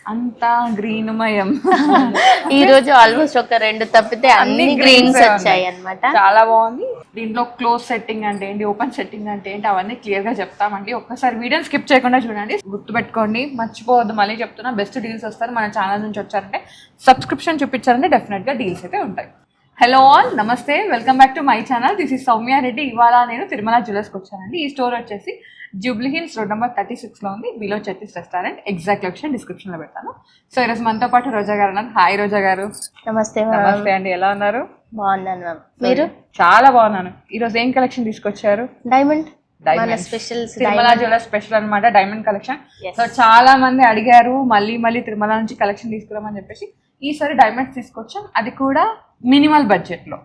అంతా గ్రీన్ మయం. ఈ రోజు ఆల్మోస్ట్ ఒక 2 తప్పితే అన్ని గ్రీన్స్ వచ్చాయి అన్నమాట. చాలా బాగుంది. దీంట్లో క్లోజ్ సెట్టింగ్ అంటే ఏంటి, ఓపెన్ సెట్టింగ్ అంటే ఏంటి, అవన్నీ క్లియర్ గా చెప్తామండి. ఒక్కసారి వీడియోని స్కిప్ చేయకుండా చూడండి, గుర్తుపెట్టుకోండి, మర్చిపోవద్దు. మళ్ళీ చెప్తున్నా, బెస్ట్ డీల్స్ వస్తారు. మన ఛానల్ నుంచి వచ్చారంటే, సబ్స్క్రిప్షన్ చూపించారంటే డెఫినెట్ గా డీల్స్ అయితే ఉంటాయి. హలో ఆల్, నమస్తే, welcome back to my channel. This is Soumya Reddy. ఇవాళ నేను తిరుమల జ్యువెలర్స్కి వచ్చానండి. ఈ స్టోర్ వచ్చేసి జూబ్లీ హిల్స్ రోడ్ నెంబర్ 36 లో ఉంది, below Chatties restaurant. Exact location description లో పెడతాను. సో ఈరోజు మనతో పాటు రోజా గారు ఉన్నారు. హాయ్ రోజా గారు. నమస్తే. నమస్తే అండి, ఎలా ఉన్నారు? బాగున్నాను మ్యామ్, మీరు? చాలా బాగున్నాను. ఈ రోజు ఏం కలెక్షన్ తీసుకొచ్చారు? Diamond special, Tirumala jewellers special అన్నమాట, డైమండ్ కలెక్షన్. సో చాలా మంది అడిగారు మళ్ళీ తిరుమల నుంచి కలెక్షన్ తీసుకురామని చెప్పేసి ఈసారి డైమండ్స్ తీసుకొచ్చాం, అది కూడా మినిమల్ బడ్జెట్ లో.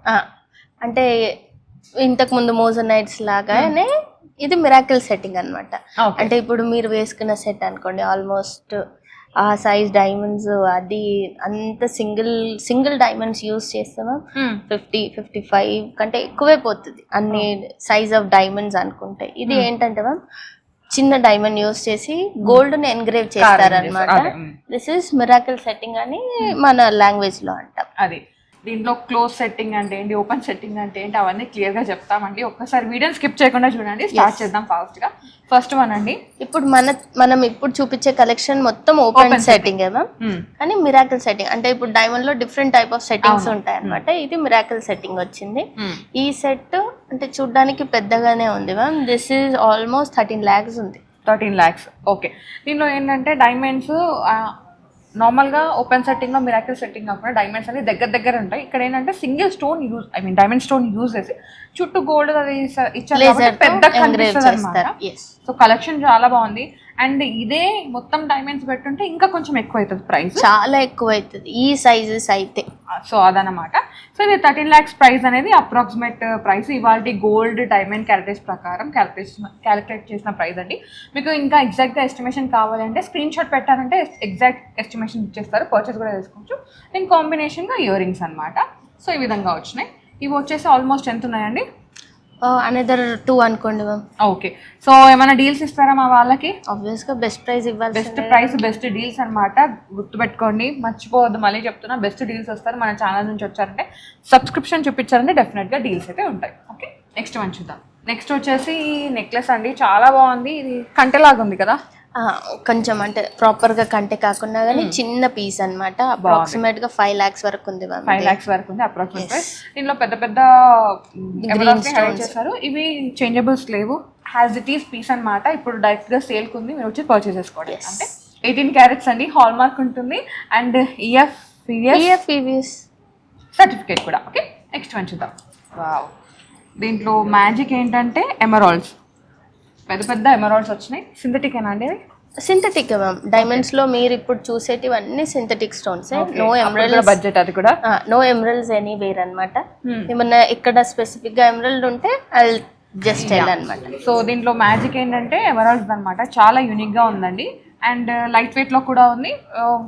అంటే ఇంతకు ముందు మోజనైట్స్ లాగానే ఇది మిరాకిల్ సెట్టింగ్ అన్నమాట. అంటే ఇప్పుడు మీరు వేసుకున్న సెట్ అనుకోండి, ఆల్మోస్ట్ ఆ సైజ్ డైమండ్స్ అది అంత సింగిల్ డైమండ్స్ యూస్ చేస్తామా 50-55 కంటే ఎక్కువే పోతుంది అన్ని సైజ్ ఆఫ్ డైమండ్స్ అనుకుంటే. ఇది ఏంటంటే మ్యామ్ చిన్న డైమండ్ యూస్ చేసి గోల్డ్ ని ఎన్గ్రేవ్ చేస్తారనమాట. దిస్ ఇస్ మిరాకిల్ సెట్టింగ్ అని మన లాంగ్వేజ్ లో అంటాం. అది దీంట్లో క్లోజ్ సెట్టింగ్ అంటే ఏంటి, ఓపెన్ సెట్టింగ్ అంటే ఏంటి, అవన్నీ క్లియర్ గా చెప్తామండి. ఒక్కసారి వీడియోని స్కిప్ చేయకుండా చూడండి. స్టార్ట్ చేద్దాం ఫాస్ట్ గా. ఫస్ట్ వన్ అండి, ఇప్పుడు మనం ఇప్పుడు చూపించే కలెక్షన్ మొత్తం ఓపెన్ సెట్టింగ్ కానీ మిరాకిల్ సెట్టింగ్ అంటే ఇప్పుడు డైమండ్ లో డిఫరెంట్ టైప్ ఆఫ్ సెట్టింగ్స్ ఉంటాయి అనమాట. ఇది మిరాకిల్ సెట్టింగ్ వచ్చింది. ఈ సెట్ అంటే చూడడానికి పెద్దగానే ఉంది ma'am. This is almost 13 lakhs ఉంది. 13 lakhs. ఓకే. దీనిలో ఏంటంటే డైమండ్స్ నార్మల్గా ఓపెన్ సెట్టింగ్ లో మిరాకిల్ సెట్టింగ్ కాకుండా డైమండ్స్ అనేది దగ్గర ఉంటాయి. ఇక్కడ ఏంటంటే single stone use, I mean diamond stone use చేసి చుట్టూ గోల్డ్ అది ఇచ్చారు, పెద్ద కనిపిస్తుంది అన్నమాట. సో కలెక్షన్ చాలా బాగుంది. అండ్ ఇదే మొత్తం డైమండ్స్ పెట్టుంటే ఇంకా కొంచెం ఎక్కువ అవుతుంది, ప్రైస్ చాలా ఎక్కువ అవుతుంది ఈ సైజెస్ అయితే. సో అదనమాట. సో ఇది 13 lakhs ప్రైస్ అనేది అప్రాక్సిమేట్ ప్రైస్ ఇవాళ గోల్డ్ డైమండ్ క్యారెటేజ్ ప్రకారం క్యాలిక్యులేట్ చేసిన ప్రైస్ అండి. మీకు ఇంకా ఎగ్జాక్ట్గా ఎస్టిమేషన్ కావాలంటే స్క్రీన్ షాట్ పెట్టారంటే ఎగ్జాక్ట్ ఎస్టిమేషన్ ఇచ్చేస్తారు, పర్చేస్ కూడా చేసుకోవచ్చు. దీని కాంబినేషన్గా ఇయర్ రింగ్స్ అనమాట. సో ఈ విధంగా వచ్చినాయి. ఇవి వచ్చేసి ఆల్మోస్ట్ ఎంత ఉన్నాయండి? అనదర్ 2 అనుకోండి మ్యామ్. ఓకే. సో ఏమైనా డీల్స్ ఇస్తారా మా వాళ్ళకి? ఆబ్వియస్ గా బెస్ట్ ప్రైస్ ఇవ్వాలి. బెస్ట్ ప్రైస్ బెస్ట్ డీల్స్ అనమాట, గుర్తుపెట్టుకోండి, మర్చిపోవద్దు. మళ్ళీ చెప్తున్నా, బెస్ట్ డీల్స్ వస్తారు. మన ఛానల్ నుంచి వచ్చారంటే, సబ్స్క్రిప్షన్ చూపించారంటే డెఫినెట్ గా డీల్స్ అయితే ఉంటాయి. ఓకే, నెక్స్ట్ వన్ చూద్దాం. నెక్స్ట్ వచ్చేసి నెక్లెస్ అండి, చాలా బాగుంది. ఇది కంటెలాగా ఉంది కదా, కొంచెం అంటే ప్రాపర్ గా కంటే కాకుండా కానీ చిన్న పీస్ అన్నమాట. అప్రాక్సిమేట్ గా 5 lakhs వరకు ఉంది. 5 lakhs వరకు ఉంది అప్రాక్సిమేట్. దీనిలో పెద్ద చేశారు. ఇవి చేంజబుల్స్ లేవు, హ్యాస్ ఇట్ ఈస్ పీస్ అనమాట. ఇప్పుడు డైరెక్ట్ గా సేల్ కుంది, మీరు వచ్చి పర్చేస్ చేసుకోండి. అంటే 18 carats అండి, హాల్ మార్క్ ఉంటుంది. అండ్ EFEVS సర్టిఫికేట్ కూడా. ఓకే, నెక్స్ట్ వన్ చూద్దాం. వావ్, దీంట్లో మ్యాజిక్ ఏంటంటే ఎమరాల్డ్స్, పెద్ద ఎమరాల్డ్స్ వచ్చినాయి. సింథటిక్ ఏనా అండి? Synthetic ma'am. డైమండ్స్ లో మీరు ఇప్పుడు చూసేటివన్నీ synthetic stones. No emeralds, budget అది కూడా నో ఎమరల్డ్స్ ఎనీవేర్ అన్నమాట. ఏమన్నా ఇక్కడ స్పెసిఫిక్ గా ఎమరల్డ్ ఉంటే అది జస్ట్ అన్నమాట. సో దీంట్లో మ్యాజిక్ ఏంటంటే ఎమరాల్డ్స్ అన్నమాట. చాలా యూనిక్ గా ఉందండి. అండ్ లైట్ వెయిట్ లో కూడా ఉంది.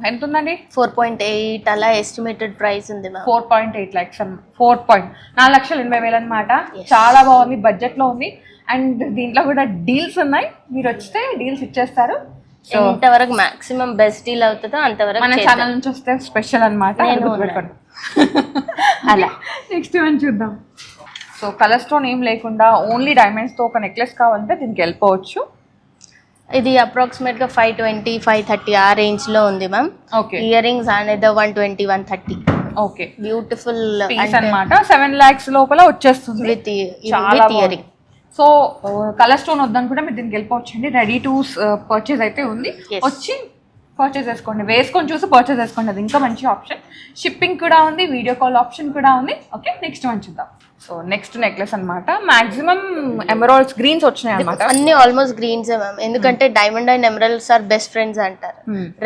ఎంత ఉందండి? 4.8 అలా ఎస్టిమేటెడ్ ప్రైస్ ఉంది మ్యామ్. 4.8 lakhs, 4,80,000 అనమాట. చాలా బాగుంది, బడ్జెట్ లో ఉంది. అండ్ దీంట్లో కూడా డీల్స్ ఉన్నాయి, మీరు వస్తే డీల్స్ ఇచ్చేస్తారు. ఎంతవరకు మాక్సిమం బెస్ట్ డీల్ అవుతుందో అంతవరకు మన ఛానల్ నుంచి వస్తే స్పెషల్ అనమాట. అలా నెక్స్ట్ వన్ చూద్దాం. సో కలర్ స్టోన్ ఏం లేకుండా ఓన్లీ డైమండ్స్ తో ఒక నెక్లెస్ కావాలంటే దీనికి వెళ్ళిపోవచ్చు. ఇది అప్రాక్సిమేట్ గా 520-530 ఆ రేంజ్ లో ఉంది మ్యామ్. ఓకే. ఇయర్ రింగ్స్ అనేది 120-130. ఓకే, బ్యూటిఫుల్ పీస్ అన్నమాట. 7 lakhs లోపల వచ్చేస్తుంది with ear ring. So colour stone వద్దనుకుంటే మీరు దీనికి వెళ్ళిపోవచ్చండి. రెడీ టు పర్చేజ్ అయితే ఉంది, వచ్చి పర్చేజ్ చేసుకోండి, వేసుకొని చూసి పర్చేజ్ చేసుకోండి. అది ఇంకా మంచి ఆప్షన్. షిప్పింగ్ కూడా ఉంది, వీడియో కాల్ ఆప్షన్ కూడా ఉంది. ఓకే, నెక్స్ట్ వన్ చూద్దాం. సో నెక్స్ట్ నెక్లెస్ అనమాట. మాక్సిమం ఎమరాల్డ్స్ గ్రీన్స్ వచ్చినాయి అనమాట. అన్ని ఆల్మోస్ట్ గ్రీన్స్ మ్యామ్. ఎందుకంటే diamond and emeralds are best friends అంటారు.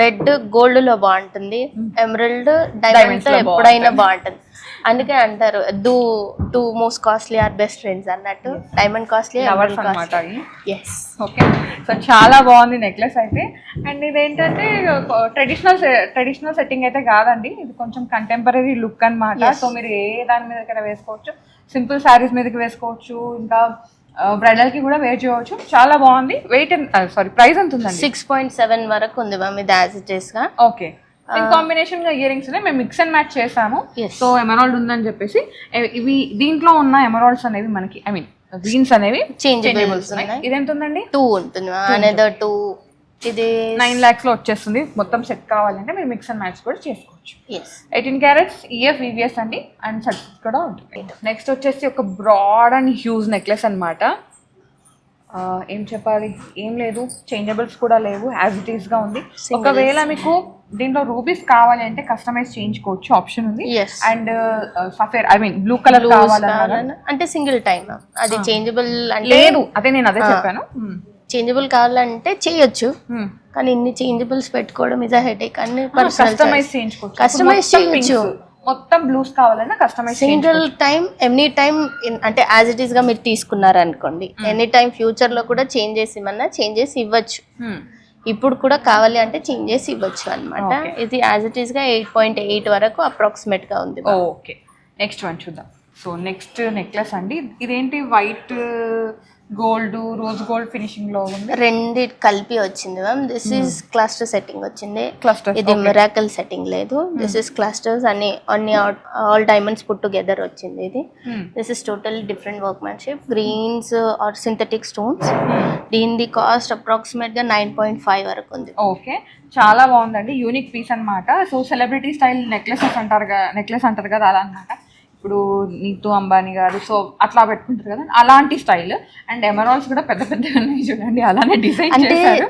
రెడ్ గోల్డ్ లో బాగుంటుంది, ఎమరాల్డ్ డైమండ్ లో ఎప్పుడైనా బాగుంటుంది. అందుకే అంటారు two most costly are best friends అన్నట్టు. డైమండ్ కాస్ట్లీ అనమాట. ఓకే, సో చాలా బాగుంది నెక్లెస్ అయితే. అండ్ ఇదేంటంటే ట్రెడిషనల్ సెట్టింగ్ అయితే కాదండి, ఇది కొంచెం కంటెంపరీ లుక్ అనమాట. సో మీరు ఏ దాని మీద వేసుకోవచ్చు, సింపుల్ శారీస్ మీదకి వేసుకోవచ్చు, ఇంకా బ్రైడల్ కి కూడా వేర్ చేయవచ్చు. చాలా బాగుంది. వెయిట్ ప్రైస్ ఎంత ఉందండి? 6.7 వరకు ఉంది మ్యామ్ ఇది యాజ్ ఇట్ ఈస్ గా. ఓకే. కాంబినేషన్ గా ఇయర్ రింగ్స్ మేము మిక్స్ అండ్ మ్యాచ్ చేసాము. Yes. సో ఎమరాల్డ్ ఉందని చెప్పేసి ఇవి దీంట్లో ఉన్న ఎమరాల్డ్స్ అనేవి మనకి ఐ మీన్ గ్రీన్స్ అనేవి చేంజబుల్స్ ఉన్నాయి. ఇది ఎంత ఉందండి? 2 ఉంటుంది అనదర్ 2. ఇది 9 lakhs లో వచ్చేస్తుంది. మొత్తం సెట్ కావాలంటే మీరు మిక్స్ అండ్ మ్యాచ్ కూడా చేసుకోవచ్చు. 18 carats EF VVS అండి అండ్ సర్టిఫికేట్ కూడా ఉంటుంది. నెక్స్ట్ వచ్చేసి ఒక బ్రాడ్ అండ్ హ్యూజ్ నెక్లెస్ అన్నమాట. ఏం చెప్పాలి, ఏం లేదు, చేంజబుల్స్ కూడా లేవు, యాజ్ ఇట్ ఈస్ గా ఉంది. ఒకవేళ మీకు దీంట్లో రూబీస్ కావాలి అంటే కస్టమైజ్ చేయించుకోవచ్చు, ఆప్షన్ ఉంది. And సఫేర్ I mean blue colour కావాలన్నా అంటే సింగిల్ టైమ్ అది చేంజబుల్ అంటే లేదు. అదే నేను అదే చెప్పాను. చేంజబుల్ కావాలంటే చేయొచ్చు, కానీ ఇన్ని చేంజబుల్స్ పెట్టుకోవడం ఇస్ అ హెడేక్. అన్ని కస్టమైజ్ చేయించుకోవచ్చు. కస్టమైజ్ చేయొచ్చు. మొత్తం బ్లూస్ కావాలన్నా customize. Single time any time అంటే యాజ్ ఇట్ ఈస్ గా మీరు తీసుకున్నారు అనుకోండి, ఎనీ టైం ఫ్యూచర్ లో కూడా చేంజ్ చేసి ఇవ్వన్నా చేంజ్ చేసి ఇవ్వచ్చు. ఇప్పుడు కూడా కావాలి అంటే చేంజ్ చేసి ఇవ్వచ్చు అనమాట. ఇది యాజ్ ఇట్ ఈస్ గా 8.8 వరకు అప్రాక్సిమేట్ గా ఉంది. ఓకే, నెక్స్ట్ వన్ చూద్దాం. సో నెక్స్ట్ నెక్లెస్ అండి. ఇదేంటి white gold rose gold finishing లో ఉంది. రెండు కలిపి వచ్చింది ma'am. This is cluster setting వచ్చింది. ఇది మిరాకిల్ సెట్టింగ్ లేదు. దిస్ ఇస్ క్లస్టర్స్ అన్ని ఆల్ డైమండ్స్ పుట్ టుగెదర్ వచ్చింది. ఇది this is total different workmanship, greens are synthetic stones. దీని కాస్ట్ అప్రాక్సిమేట్ గా 9.5 వరకు ఉంది. ఓకే, చాలా బాగుందండి. యూనిక్ పీస్ అన్నమాట. సో సెలబ్రిటీ స్టైల్ నెక్లెస్ అంటారు కదా అలా అన్నమాట. ఇప్పుడు నీతు అంబానీ గారు సో అట్లా పెట్టుకుంటారు కదా, అలాంటి స్టైల్. అండ్ ఎమరాల్డ్స్ కూడా పెద్ద పెద్ద ఉన్నాయి చూడండి, అలానే డిజైన్ చేశారు.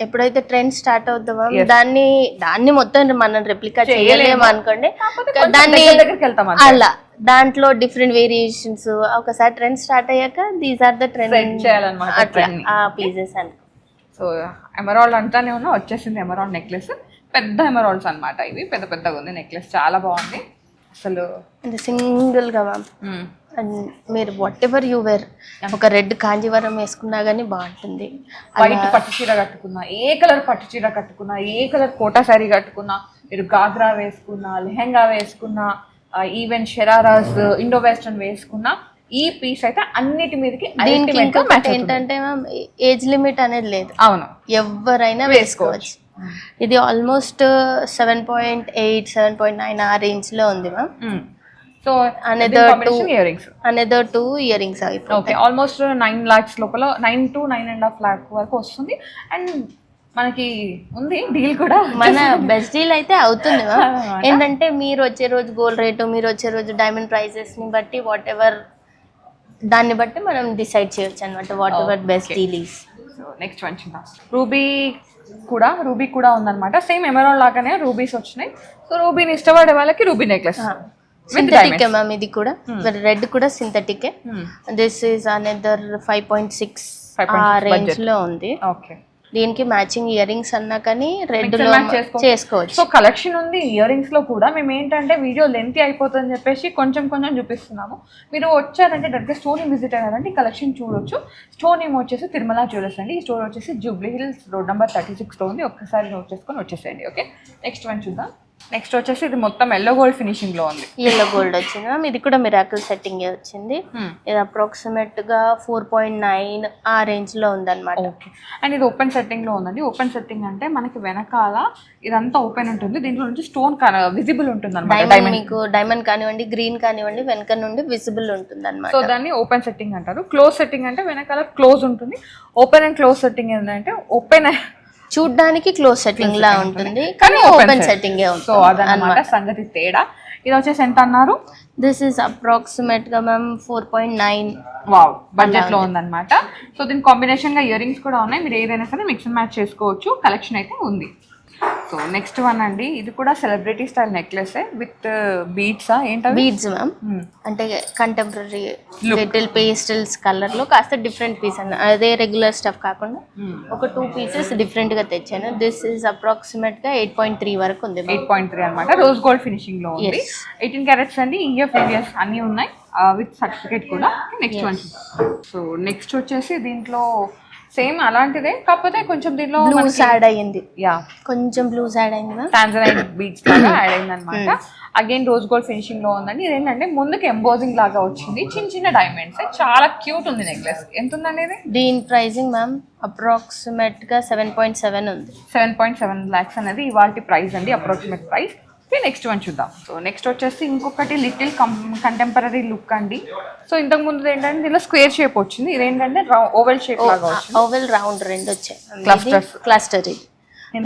ఎప్పుడైతే ట్రెండ్ స్టార్ట్ అవుతామో దాన్ని మొత్తం మనం రెప్లికా చేయలేము అనుకోండి, దాన్ని అలా దాంట్లో డిఫరెంట్ వేరియేషన్స్. ఒకసారి ట్రెండ్ స్టార్ట్ అయ్యాక దీస్ ఆర్ ద ట్రెండ్ చేయాలన్నమాట ఆ పీసెస్ అని. సో ఎమరాల్డ్ అంటానే ఉన్నా వచ్చేసింది ఎమరాల్డ్ నెక్లెస్. పెద్ద ఎమరాల్డ్స్ అన్నమాట ఇవి, పెద్ద పెద్దగా ఉంది నెక్లెస్, చాలా బాగుంది అసలు. సింగిల్ గా మ్యామ్, అండ్ మీరు వాట్ ఎవర్ యూ వేర్, ఒక రెడ్ కాంజీవరం వేసుకున్నా కానీ బాగుంటుంది. వైట్ పట్టు చీర కట్టుకున్నా, ఏ కలర్ పట్టు చీర కట్టుకున్నా, ఏ కలర్ కోటా శారీ కట్టుకున్నా, మీరు గాగ్రా వేసుకున్నా, లెహెంగా వేసుకున్నా, ఈవెన్ షెరారాస్ ఇండో వెస్టర్న్ వేసుకున్నా, ఈ పీస్ అయితే అన్నిటి మీదకి. దీనికి ఏంటంటే మ్యామ్ ఏజ్ లిమిట్ అనేది లేదు. అవును, ఎవరైనా వేసుకోవచ్చు. ఇది ఆల్మోస్ట్ 7.8 7.9 ఆ రేంజ్ లో ఉంది ma'am. So another 2 ear rings అయిపోతాయి. ఓకే, ఆల్మోస్ట్ 9 lakhs లోపల, 9 to 9.5 lakh వరకు వస్తుంది. అండ్ మనకి ఉంది డీల్ కూడా, మన బెస్ట్ డీల్ అయితే అవుతుంది మ్యామ్. ఏంటంటే మీరు వచ్చే రోజు గోల్డ్ రేటు, మీరు వచ్చే రోజు డైమండ్ ప్రైజెస్ ని బట్టి వాట్ ఎవర్ దాన్ని బట్టి మనం డిసైడ్ చేయొచ్చు అనమాట what ever best deal is. So next one చూద్దాం. రూబీ కూడా ఉందన్నమాట. సేమ్ ఎమరాల్డ్ లాగానే రూబీస్ వచ్చినాయి. సో రూబీని ఇష్టపడే వాళ్ళకి రూబీ నెక్లెస్. సింథటిక్ మ్యామ్, ఇది కూడా రెడ్ కూడా సింథటిక్. దిస్ ఈస్ అనదర్ 5.6 ఆ రేంజ్ లో ఉంది. ఓకే, దీనికి మ్యాచింగ్ ఇయర్ రింగ్స్ అన్నా కానీ రెడ్ లో చేసుకోవచ్చు. సో కలెక్షన్ ఉంది ఇయర్ రింగ్స్ లో కూడా. మేము ఏంటంటే వీడియో లెంతీ అయిపోతుందని చెప్పేసి కొంచెం చూపిస్తున్నాము. మీరు వచ్చారంటే డైరెక్ట్గా స్టోర్ విజిట్ అయ్యారంటే కలెక్షన్ చూడొచ్చు. స్టోర్ నేమ్ వచ్చేసి తిరుమల జ్యువెలర్స్ అండి. ఈ స్టోర్ వచ్చేసి జూబ్లీ హిల్స్ రోడ్ నెంబర్ 36 లో ఉంది. ఒక్కసారి నోట్ చేసుకొని వచ్చేసేయండి. ఓకే, నెక్స్ట్ వన్ చూద్దాం. నెక్స్ట్ వచ్చేసి ఇది మొత్తం ఎల్లో గోల్డ్ ఫినిషింగ్ లో ఉంది. ఎల్లో గోల్డ్ వచ్చింది మ్యామ్. ఇది కూడా మిరాకిల్ సెట్టింగ్ వచ్చింది. ఇది అప్రాక్సిమేట్ గా 4.9 ఆ రేంజ్ లో ఉందన్నమాట. ఓకే, అండ్ ఇది ఓపెన్ సెట్టింగ్ లో ఉందండి. ఓపెన్ సెట్టింగ్ అంటే మనకి వెనకాల ఇదంతా ఓపెన్ ఉంటుంది, దీంట్లో నుంచి స్టోన్ విజిబుల్ ఉంటుంది అనమాట. మీకు డైమండ్ కానివ్వండి, గ్రీన్ కానివ్వండి, వెనక నుండి విజిబుల్ ఉంటుంది అనమాట. సో దాన్ని ఓపెన్ సెట్టింగ్ అంటారు. క్లోజ్ సెట్టింగ్ అంటే వెనకాల క్లోజ్ ఉంటుంది. ఓపెన్ అండ్ క్లోజ్ సెట్టింగ్ ఏంటంటే ఓపెన్ చూడ్డానికి క్లోజ్ సెట్టింగ్ లా ఉంటుంది, కానీ ఓపెన్ సెట్టింగ్. సో అదనమాట సంగతి తేడా. ఇది వచ్చేసి ఎంత అన్నారు? దిస్ ఇస్ అప్రాక్సిమేట్ గా మ్యామ్ 4.9. వావ్, బడ్జెట్ లో ఉందన్నమాట. సో దీని కాంబినేషన్ గా ఇయర్ రింగ్స్ కూడా ఉన్నాయి. మీరు ఏదైనా సరే మిక్స్ అండ్ మ్యాచ్ చేసుకోవచ్చు. కలెక్షన్ అయితే ఉంది. సో నెక్స్ట్ వన్ అండి. ఇది కూడా celebrity style necklace with beads. ఏంటది? Beads ma'am. అంటే కంటెంపరీ లిటిల్ పేస్టల్స్ కలర్ లో కాస్త డిఫరెంట్ పీస్ అన్న, అదే రెగ్యులర్ స్టఫ్ కాకుండా ఒక 2 pieces డిఫరెంట్ గా తెచ్చాను. దిస్ ఇస్ అప్రాక్సిమేట్ గా 8.3 వరకు ఉంది. 8.3 అనమాట. రోజ్ గోల్డ్ ఫినిషింగ్ లో ఉంది. 18 carats అండి. EF VVS అన్ని ఉన్నాయి విత్ సర్టిఫికేట్ కూడా. Next one. సో నెక్స్ట్ వచ్చేసి దీంట్లో సేమ్ అలాంటిదే, కాకపోతే కొంచెం దీనిలో బ్లూస్ యాడ్ అయ్యింది, యా కొంచెం బ్లూస్ యాడ్ అయిందా, టాంజరైన్ బీట్స్ లాగా యాడ్ అయింది అనమాట. అగైన్ రోజ్ గోల్డ్ ఫినిషింగ్ లో ఉందండి. ఇదేంటంటే ముందుకు ఎంబోజింగ్ లాగా వచ్చింది, చిన్న చిన్న డైమండ్స్, చాలా క్యూట్ ఉంది నెక్లెస్. ఎంత ఉందండి ఇది? దీని ప్రైసింగ్ మ్యామ్ అప్రాక్సిమేట్ గా 7.7 ఉంది. 7.7 lakhs అనేది ఇవాళ ప్రైస్ అండి, అప్రాక్సిమేట్ ప్రైస్. నెక్స్ట్ వన్ చూద్దాం. సో నెక్స్ట్ వచ్చేసి ఇంకొకటి లిటిల్ కంటెంపరీ లుక్ అండి. సో ఇంతకు ముందు ఏంటంటే దీనిలో స్క్వేర్ షేప్ వచ్చింది, ఇదేంటంటే ఓవెల్ షేప్ లాగా వచ్చింది. ఓవెల్ రౌండ్ రెండు వచ్చాయి, క్లస్టర్స్. క్లస్టర్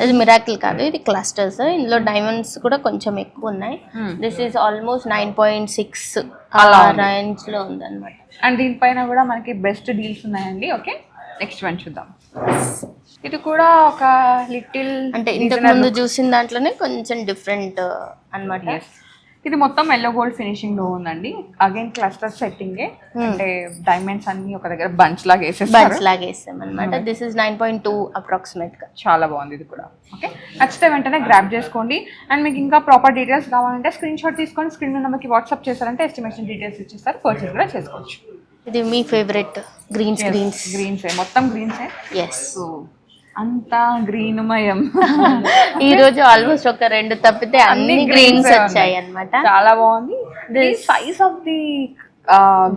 ఇది మిరాకిల్ కాదు, ఇది క్లస్టర్స్. ఇందులో డైమండ్స్ కూడా కొంచెం ఎక్కువ ఉన్నాయి. దిస్ ఈస్ ఆల్మోస్ట్ 9.6 అలా రేంజ్ లో ఉంది అనమాట. అండ్ దీనిపైన కూడా మనకి బెస్ట్ డీల్స్ ఉన్నాయండి. ఓకే, నెక్స్ట్ వన్ చూద్దాం. ఇది కూడా ఒక లిటిల్ అంటే ఇంతకు ముందు చూసిన దాంట్లోనే కొంచెం డిఫరెంట్ అన్నమాట. ఇది మొత్తం ఎల్లో గోల్డ్ ఫినిషింగ్ లో ఉందండి. అగైన్ క్లస్టర్ సెట్టింగ్, అంటే డైమండ్స్ అన్ని ఒక దగ్గర బంచ్ లాగా వేసాం అనమాట. దిస్ ఇస్ 9.2 అప్రాక్సిమేట్ గా. చాలా బాగుంది ఇది కూడా. ఓకే, నచ్చితే వెంటనే గ్రాప్ చేసుకోండి. అండ్ మీకు ఇంకా ప్రాపర్ డీటెయిల్స్ కావాలంటే స్క్రీన్ షాట్ తీసుకొని స్క్రీన్ నెంబర్కి వాట్సాప్ చేశారంటే ఎస్టిమేషన్ డీటెయిల్స్ ఇచ్చేస్తారు, పర్చేస్ కూడా చేసుకోవచ్చు. ఇది మీ ఫేవరెట్ గ్రీన్స్ మొత్తం గ్రీన్సే. ఎస్, అంతా గ్రీన్ మయం. ఈ రోజు ఆల్మోస్ట్ ఒక 2 తప్పితే అన్ని గ్రీన్స్ వచ్చాయి అన్నమాట. చాలా బాగుంది. సైజ్ ఆఫ్ ది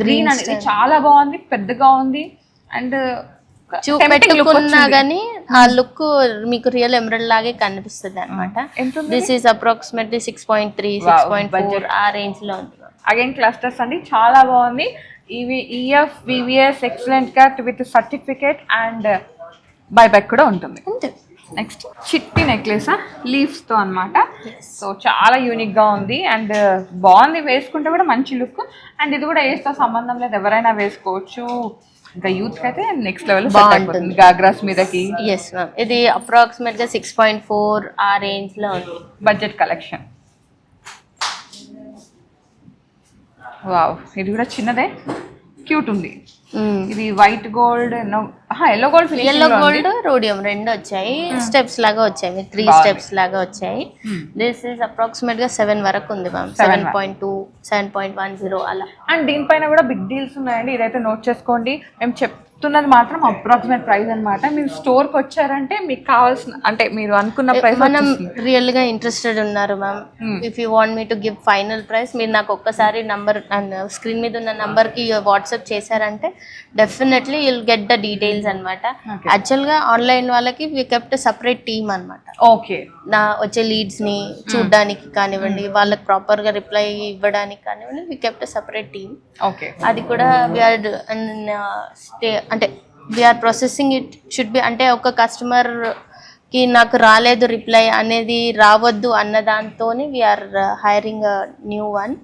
గ్రీన్ అనేది చాలా బాగుంది, పెద్దగా ఉంది. అండ్ పెట్టుకున్నా గానీ ఆ లుక్ మీకు రియల్ ఎమరల్డ్ లాగే కనిపిస్తుంది అనమాట. దిస్ ఈస్ అప్రాక్సిమేట్లీ 6.3, 6.4 ఆ రేంజ్ లో ఉంది. అగైన్ క్లస్టర్స్ అండి, చాలా బాగుంది. ఇవి EF VVS excellent cut with certificate and buyback కూడా ఉంటుంది. నెక్స్ట్ చిట్టి నెక్లెస్ లీవ్స్ తో అన్నమాట. సో చాలా యూనిక్ గా ఉంది అండ్ బాగుంది, వేసుకుంటే కూడా మంచి లుక్. అండ్ ఇది కూడా ఏజ్ తో సంబంధం లేదు, ఎవరైనా వేసుకోవచ్చు. ఇంకా యూత్ కి అయితే నెక్స్ట్ లెవెల్ బాగుంటుంది గాగ్రాస్ మీదకి. ఎస్ మ్యామ్, ఇది అప్రాక్సిమేట్ గా 6.4 ఆ రేంజ్ లో ఉంది. Budget collection. వావ్, ఇది కూడా చిన్నదే, క్యూట్ ఉంది. ఇది white gold, yellow gold rhodium రెండు వచ్చాయి. స్టెప్స్ లాగా వచ్చాయి, 3 స్టెప్స్ లాగా వచ్చాయి. దిస్ ఈస్ అప్రాక్సిమేట్ గా 7 వరకు ఉంది మ్యామ్. 7.2, 7.10 అలా. అండ్ దీనిపైన కూడా బిగ్ డీల్స్ ఉన్నాయండి, ఇదైతే నోట్ చేసుకోండి. మేము చెప్తున్నది మాత్రం అప్రాక్సిమేట్ ప్రైస్ అనమాట. మీరు స్టోర్ కి వచ్చారంటే మీకు కావాల్సిన, అంటే మీరు అనుకున్న ప్రైస్. మనం రియల్ గా ఇంట్రెస్టెడ్ ఉన్నారు ma'am. If you want me to give final price, మీరు నాకు ఒక్కసారి నంబర్ స్క్రీన్ మీద ఉన్న నంబర్ కి వాట్సాప్ చేశారంటే definitely you'll get the details అనమాట. యాక్చువల్ గా ఆన్లైన్ వాళ్ళకి వి కెప్ట్ సెపరేట్ టీమ్ అనమాట. ఓకే, నా వచ్చే లీడ్స్ ని చూడడానికి కానివ్వండి, వాళ్ళకి ప్రాపర్ గా రిప్లై ఇవ్వడానికి కానివ్వండి, we kept separate team. Okay, అది కూడా వీఆర్ అంటే VR processing it should be, అంటే ఒక కస్టమర్ కి నాకు రాలేదు రిప్లై అనేది రావద్దు అన్న దాంతోనే వీఆర్ హైరింగ్ న్యూ వన్.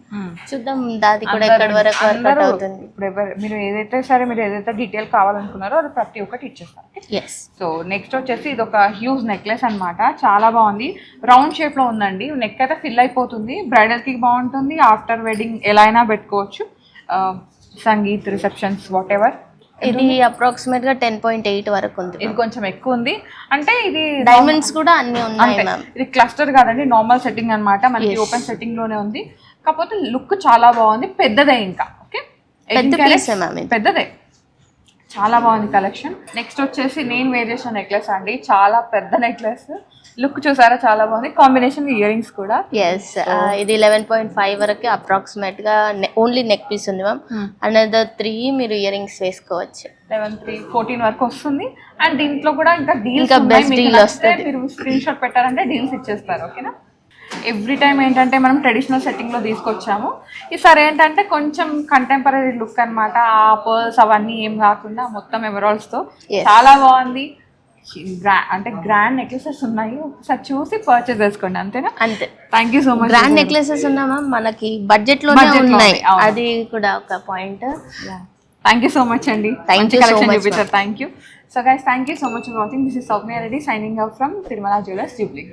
చూద్దాం దాది కూడా ఎక్కడి వరకు వర్కౌట్ అవుతుంది. ఇప్పుడు మీరు ఏదైతే డీటెయిల్ కావాలనుకున్నారో అది ప్రతి ఒక్కటి ఇచ్చేస్తారు. ఎస్. సో నెక్స్ట్ వచ్చేసి ఇది ఒక హ్యూజ్ నెక్లెస్ అన్నమాట, చాలా బాగుంది. రౌండ్ షేప్ లో ఉందండి, నెక్ అయితే ఫిల్ అయిపోతుంది, బ్రైడల్ కి బాగుంటుంది, ఆఫ్టర్ వెడ్డింగ్ ఎలా అయినా పెట్టుకోవచ్చు, సంగీత్ రిసెప్షన్స్ వాట్ ఎవర్. ఇది అప్రాక్సిమేట్ గా 10.8 వరకు ఉంది. ఇది కొంచెం ఎక్కువ ఉంది, అంటే ఇది డైమండ్స్ కూడా అన్ని ఉన్నాయి మ్యామ్. ఇది క్లస్టర్ కాదండి, నార్మల్ సెట్టింగ్ అన్నమాట, మనకి ఓపెన్ సెట్టింగ్ లోనే ఉంది. కాకపోతే లుక్ చాలా బాగుంది, పెద్దదే. ఇంకా ఓకే, పెద్దదే, చాలా బాగుంది కలెక్షన్. నెక్స్ట్ వచ్చేసి నేను వేర్ చేసిన నెక్లెస్ అండి, చాలా పెద్ద నెక్లెస్, లుక్ చూసారా చాలా బాగుంది. కాంబినేషన్ ఇయర్ రింగ్స్ కూడా. ఎస్, ఇది 11.5 వరకు అప్రాక్సిమేట్ గా ఓన్లీ నెక్ పీస్ ఉంది మ్యామ్. అనదర్ 3 మీరు ఇయర్ రింగ్స్ వేసుకోవచ్చు. 11, 3, 14 వరకు వస్తుంది. అండ్ దీంట్లో కూడా ఇంకా డీల్స్, మీరు స్క్రీన్ షాట్ పెట్టారంటే డీల్స్ ఇచ్చేస్తారు. ఓకేనా, ఎవ్రీ టైం ఏంటంటే మనం ట్రెడిషనల్ సెట్టింగ్ లో తీసుకొచ్చాము, ఈసారి ఏంటంటే కొంచెం కంటెంపరీ లుక్ అన్నమాట. ఆ పర్ల్స్ అవన్నీ ఏం కాకుండా మొత్తం ఎమరాల్డ్స్ తో చాలా బాగుంది. అంటే గ్రాండ్ నెక్లెసెస్ ఉన్నాయి, ఒకసారి చూసి పర్చేస్ చేసుకోండి, అంతేనా? అంతే. Thank you so much. Grand necklaces ఉన్నామా మనకి బడ్జెట్ లోనే ఉన్నాయి, అది కూడా ఒక point. Thank you so much అండి, చూపించారు. Thank you. So guys, thank you so much for watching. This is Soumya Reddy signing off from Tirumala Jewellers, Jubilee.